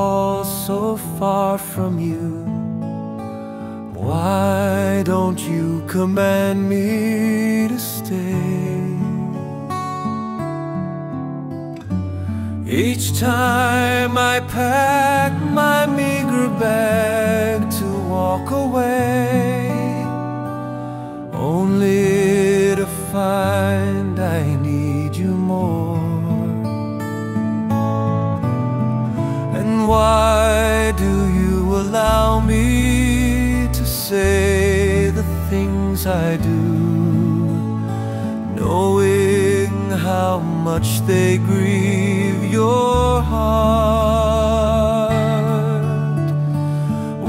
fall so far from you? Why don't you command me to stay? Each time I pack my meager bag to walk away, only to find I need you more. And why do you allow me to say the things I do, knowing how much they grieve your heart?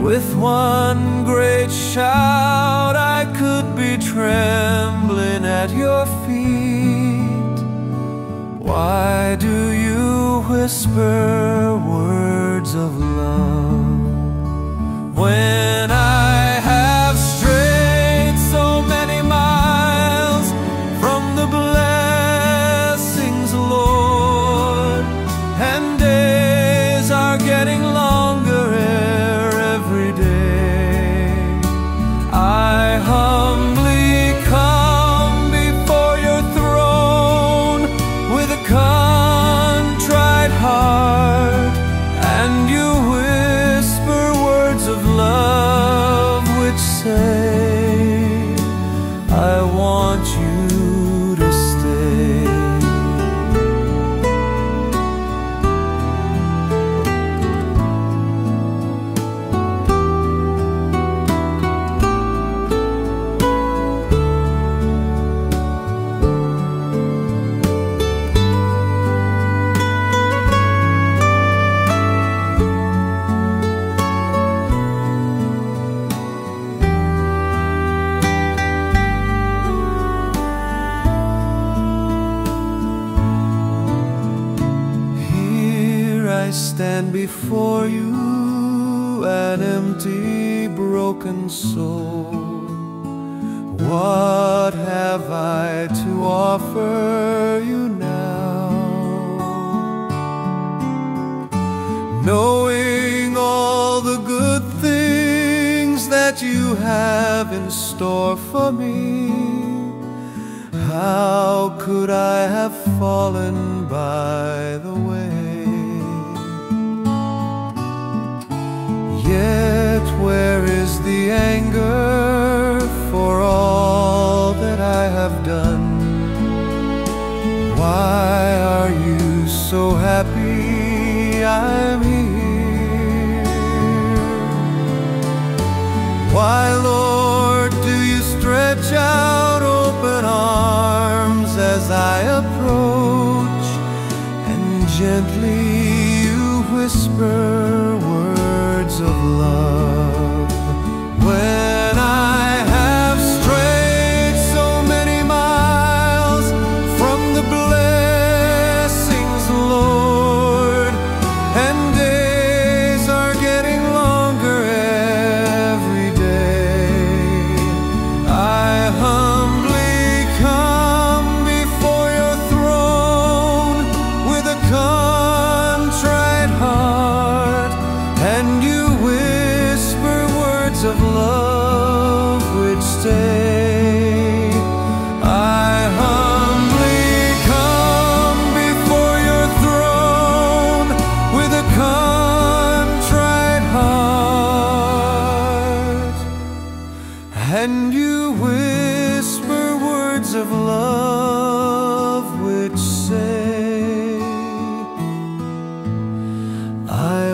With one great shout I could be trembling at your feet. Why do you whisper words of love when I have strayed so many miles from the blessings, Lord, and days are getting longer every day? I humbly come before your throne with a contrite heart, and you whisper words of love which say, I want you to stay. I stand before you, an empty, broken soul. What have I to offer you now? Knowing all the good things that you have in store for me, how could I have fallen by the way? Yet where is the anger for all that I have done? Why are you so happy I'm here? Why, Lord, do you stretch out open arms as I approach, and gently you whisper words of love when I have strayed so many miles from the blessings, Lord, and days are getting longer every day? I humbly come before your throne with a contrite heart, and you whisper words of love which say, I humbly come before your throne with a contrite heart, and you whisper words of love which say, I